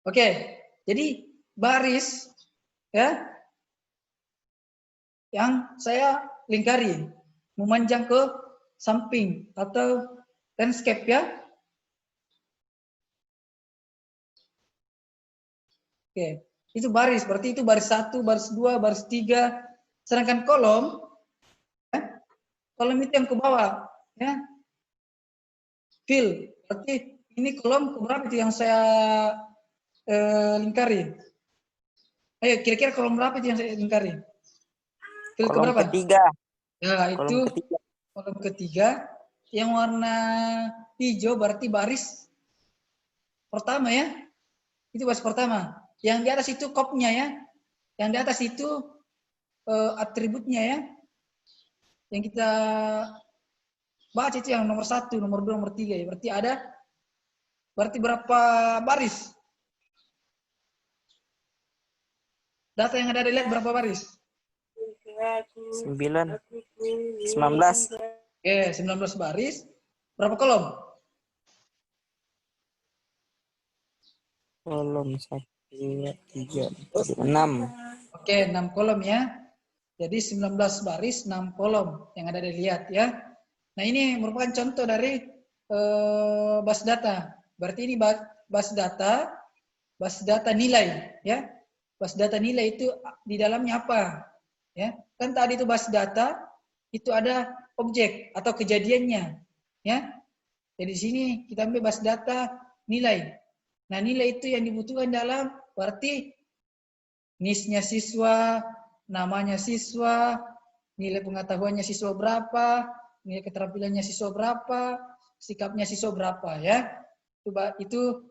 Oke, jadi baris, ya, yang saya lingkari memanjang ke samping atau landscape, ya. Oke, itu baris, berarti itu baris 1, baris 2, baris 3. Sedangkan kolom, ya, kolom itu yang ke bawah, ya. Field, berarti ini kolom keberapa itu yang saya lingkari? Ayo, kira-kira kolom berapa itu yang saya lingkari? Field Kolom keberapa? ketiga. Ya, Kolom itu ketiga. kolom ketiga. Yang warna hijau berarti baris pertama, ya. Itu baris pertama. Yang di atas itu kopnya, ya. Yang di atas itu atributnya, ya. Yang kita baca itu yang nomor 1, nomor 2, nomor 3, ya. Berarti berapa baris? Data yang ada dilihat berapa baris? 9. 19. Oke, 19 baris. Berapa kolom? kolom 1, 2, 3, 4, 6. Oke, 6 kolom ya. Jadi 19 baris, 6 kolom yang ada dilihat ya. Nah, ini merupakan contoh dari bus data. Berarti ini bus data nilai ya. Bus data nilai itu di dalamnya apa? Ya. Kan tadi itu bus data itu ada objek atau kejadiannya ya. Jadi di sini kita ambil bus data nilai. Nah, nilai itu yang dibutuhkan dalam berarti NIS-nya siswa, namanya siswa, nilai pengetahuannya siswa berapa, nilai keterampilannya siswa berapa, sikapnya siswa berapa ya. Itu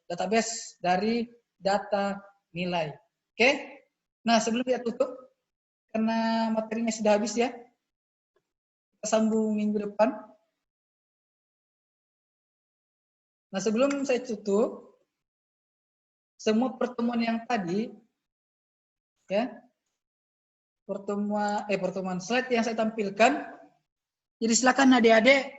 database dari data nilai. Oke? Nah, sebelum kita tutup karena materinya sudah habis ya. Kita sambung minggu depan. Nah, sebelum saya tutup, semua pertemuan yang tadi ya, pertemuan slide yang saya tampilkan. Jadi silakan adik-adik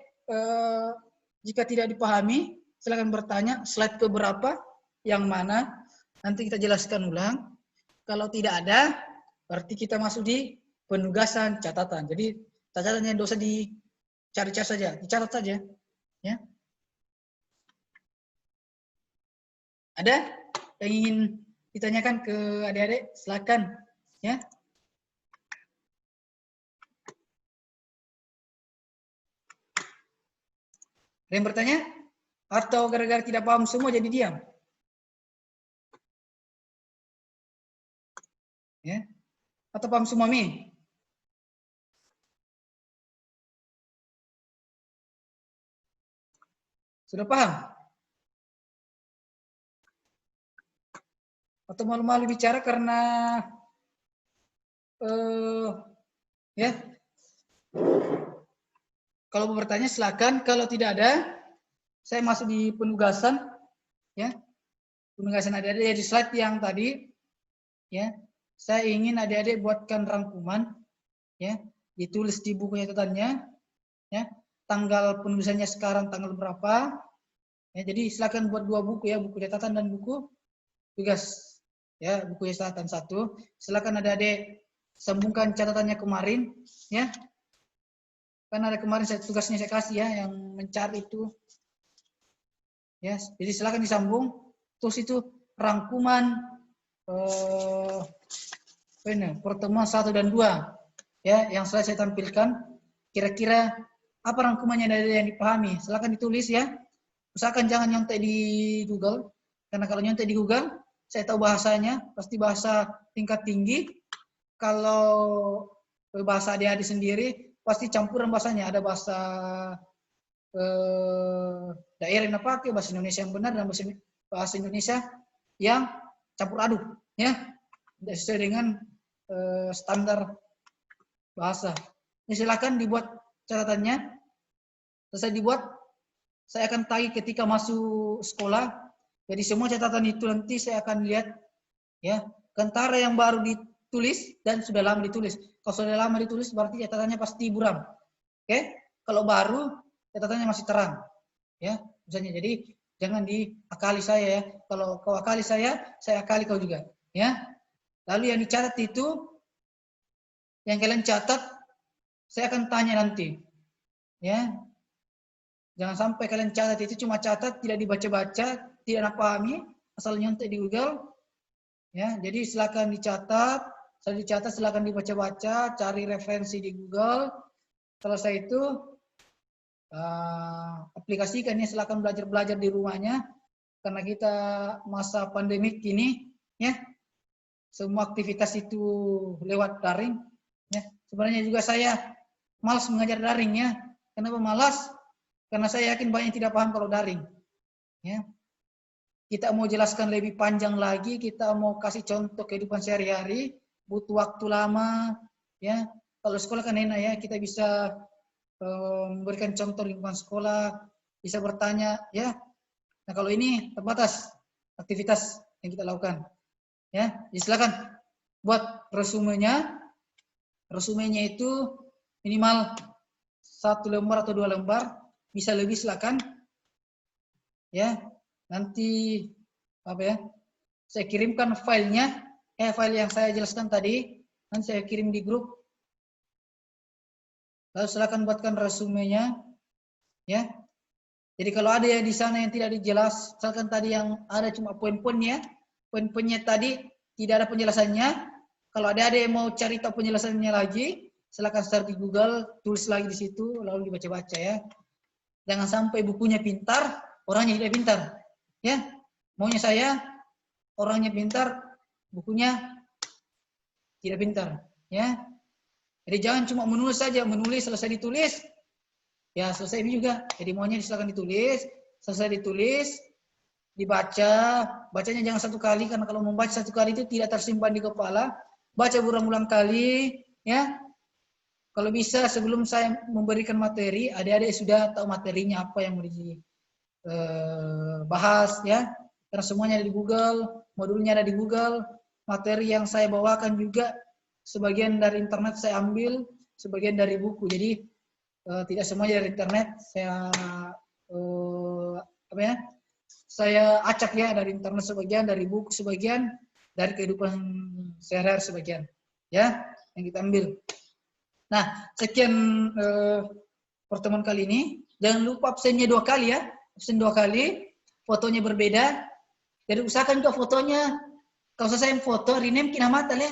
jika tidak dipahami silakan bertanya slide ke berapa, yang mana nanti kita jelaskan ulang. Kalau tidak ada berarti kita masuk di penugasan catatan. Jadi catatannya tidak usah dicari-cari saja, dicatat saja ya. Ada yang ingin ditanyakan ke adik-adik? Silakan ya. Ada yang bertanya? Atau gara-gara tidak paham semua jadi diam? Ya. Atau paham semua, Mi? Sudah paham? Atau malu-malu bicara karena ya. Kalau mau bertanya silakan, kalau tidak ada saya masuk di penugasan ya. Penugasan adik-adik di slide yang tadi ya. Saya ingin adik-adik buatkan rangkuman ya, ditulis di buku catatannya ya. Tanggal penulisannya sekarang tanggal berapa? Ya, jadi silakan buat 2 buku ya, buku catatan dan buku tugas. Ya, buku catatan 1. Silakan adik-adik sambungkan catatannya kemarin ya. Kan ada kemarin tugasnya saya kasih ya, yang mencari itu. Ya, jadi silakan disambung. Terus itu rangkuman pertemuan 1 dan 2 ya, yang saya tampilkan. Kira-kira apa rangkumannya dari yang dipahami? Silakan ditulis ya. Usahakan jangan nyontek di Google, karena kalau nyontek di Google, saya tahu bahasanya, pasti bahasa tingkat tinggi. Kalau bahasa adik-adik sendiri, pasti campuran bahasanya. Ada bahasa daerah yang pakai, bahasa Indonesia yang benar, dan bahasa Indonesia yang campur aduk. Ya, tidak sesuai dengan standar bahasa. Ini silakan dibuat catatannya. Selesai dibuat, saya akan tagih ketika masuk sekolah. Jadi semua catatan itu nanti saya akan lihat ya, antara yang baru ditulis dan sudah lama ditulis. Kalau sudah lama ditulis berarti catatannya pasti buram. Oke? Kalau baru catatannya masih terang. Ya, misalnya jadi jangan diakali saya ya. Kalau kau akali saya akali kau juga, ya. Lalu yang dicatat itu yang kalian catat saya akan tanya nanti. Ya. Jangan sampai kalian catat itu cuma catat, tidak dibaca-baca, tidak pahami, asal nyontek di Google. Ya, jadi silakan dicatat, silakan dibaca-baca, cari referensi di Google. Selesai itu aplikasikannya, silakan belajar-belajar di rumahnya, karena kita masa pandemik ini, ya, semua aktivitas itu lewat daring. Ya, sebenarnya juga saya malas mengajar daring ya. Kenapa malas? Karena saya yakin banyak yang tidak paham kalau daring. Ya. Kita mau jelaskan lebih panjang lagi, kita mau kasih contoh kehidupan sehari-hari, butuh waktu lama. Ya, kalau sekolah kan enak ya, kita bisa memberikan contoh lingkungan sekolah, bisa bertanya, ya. Nah kalau ini terbatas aktivitas yang kita lakukan, ya. Jadi silakan buat resumenya. Resumenya itu minimal 1 lembar atau 2 lembar, bisa lebih silakan, ya. nanti apa ya? Saya kirimkan filenya, file yang saya jelaskan tadi, nanti saya kirim di grup. Lalu silakan buatkan resumenya, ya. Jadi kalau ada yang di sana yang tidak dijelas, misalkan tadi yang ada cuma poin-poinnya tadi tidak ada penjelasannya. Kalau ada yang mau cari tahu penjelasannya lagi, silakan search di Google, tulis lagi di situ, lalu dibaca-baca ya. Jangan sampai bukunya pintar, orangnya tidak pintar, ya. Maunya saya orangnya pintar, bukunya tidak pintar, ya. Jadi jangan cuma menulis saja, menulis selesai ditulis, ya selesai ini juga. Jadi maunya silakan ditulis, selesai ditulis, dibaca, bacanya jangan satu kali karena kalau membaca satu kali itu tidak tersimpan di kepala. Baca berulang-ulang kali, ya. Kalau bisa sebelum saya memberikan materi, adik-adik sudah tahu materinya apa yang mau dibahas, ya. Karena semuanya ada di Google, modulnya ada di Google, materi yang saya bawakan juga sebagian dari internet saya ambil, sebagian dari buku. Jadi tidak semuanya dari internet. Saya acak ya dari internet sebagian, dari buku sebagian, dari kehidupan sehari-hari sebagian, ya yang kita ambil. Nah, sekian pertemuan kali ini. Jangan lupa absennya 2 kali ya, absen 2 kali, fotonya berbeda. Jadi usahakan juga fotonya, kalau selesai foto, rename kina mata ya.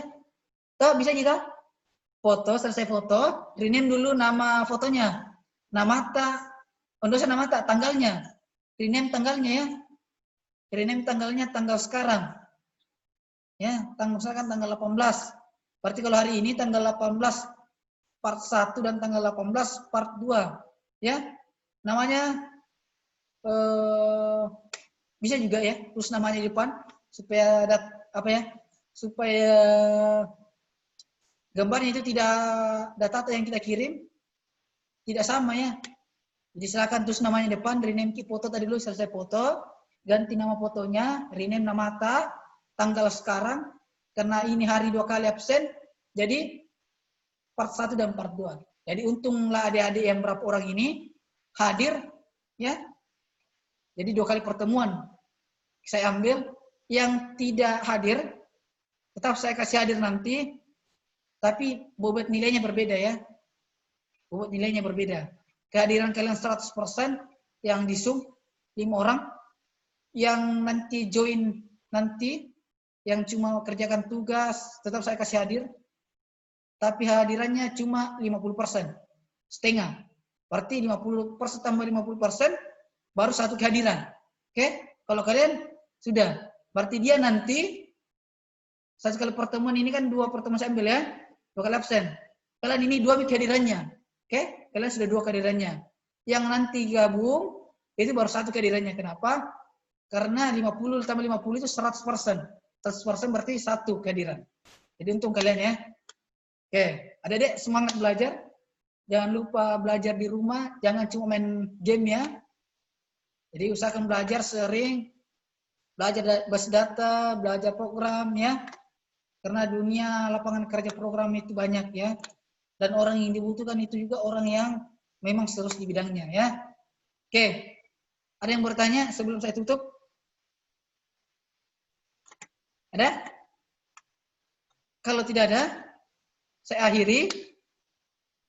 Tuh, bisa juga. Foto, selesai foto, rename dulu nama fotonya. Nama mata, tanggalnya. Rename tanggalnya ya. Rename tanggalnya tanggal sekarang. Ya, misalkan tanggal 18. Berarti kalau hari ini tanggal 18 part 1 dan tanggal 18 part 2. Ya. Namanya bisa juga ya, terus namanya di depan supaya supaya gambarnya itu tidak data yang kita kirim tidak sama ya. Jadi silakan terus namanya depan, rename foto tadi dulu, selesai foto, ganti nama fotonya, rename nama mata, tanggal sekarang, karena ini hari 2 kali absen, jadi part 1 dan part 2. Jadi untunglah adik-adik yang berapa orang ini hadir ya. Jadi 2 kali pertemuan saya ambil. Yang tidak hadir tetap saya kasih hadir nanti, tapi bobot nilainya berbeda ya. Bobot nilainya berbeda. Kehadiran kalian 100% yang di Zoom 5 orang, yang nanti join nanti, yang cuma kerjakan tugas, tetap saya kasih hadir, tapi hadirannya cuma 50%, setengah. Berarti 50% tambah 50%, baru 1 kehadiran. Oke? Kalau kalian sudah, berarti dia nanti, 1 kali pertemuan ini kan 2 pertemuan saya ambil ya, 2 kali absen. Kalian ini 2 kehadirannya. Oke? Kalian sudah 2 kehadirannya. Yang nanti gabung, itu baru 1 kehadirannya. Kenapa? Karena 50 tambah 50 itu 100%. 100% berarti 1 kehadiran. Jadi untung kalian ya. Oke, adik-adik semangat belajar. Jangan lupa belajar di rumah, jangan cuma main game ya. Jadi usahakan belajar sering, belajar basis data, belajar program ya. Karena dunia lapangan kerja program itu banyak ya. Dan orang yang dibutuhkan itu juga orang yang memang serius di bidangnya ya. Oke, ada yang bertanya sebelum saya tutup? Ada? Kalau tidak ada, saya akhiri.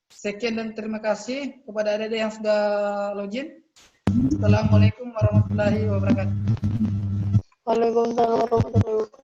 Sekian dan terima kasih kepada adik-adik yang sudah login. Assalamualaikum warahmatullahi wabarakatuh. Waalaikumsalam warahmatullahi wabarakatuh.